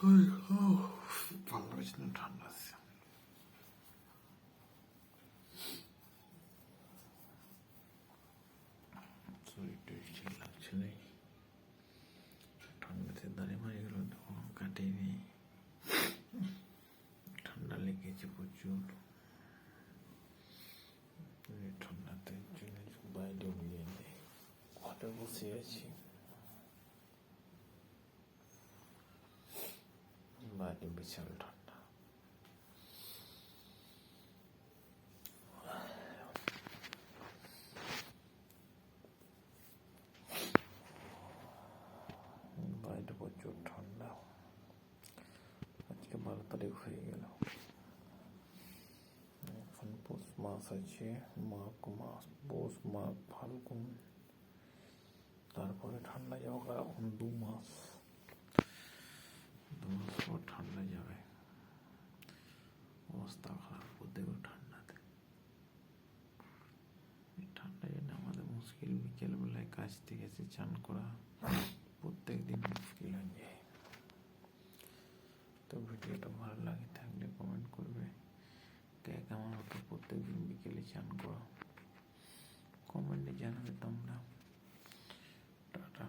ভালো লাগছে না, ঠান্ডা আছে। শরীরটা ঠিক লাগছে না, ঠান্ডাতে দাঁড়িয়ে মারি গেল, কাটেনি, ঠান্ডা লেগেছে প্রচুর। ঠান্ডাতে বাইরে উড়িয়ে নেই, ঘরে বসে আছি, বাইরে বিশাল ঠান্ডা। বাইরে প্রচুর ঠান্ডা। আজকে 12 তারিখ হয়ে গেল, এখন পৌষ মাস আছে, মাঘ মাস, পৌষ মাঘ ফাল্গুন, তারপরে ঠান্ডা যাবে। এখন 2 মাস পর ঠান্ডা যাবে, অবস্থা খারাপ করতে গেল ঠান্ডাতে। ঠান্ডা জন্য আমাদের মুশকিল, বিকেল বেলায় কাজ থেকে এসে চান করা প্রত্যেক দিন মুশকিল হয়ে যায়। তো ভিডিওটা ভালো লাগে থাকলে কমেন্ট করবে, কে কেমন হতো প্রত্যেক দিন বিকেলে চান করা, কমেন্টে জানাবে তোমরা। টাটা।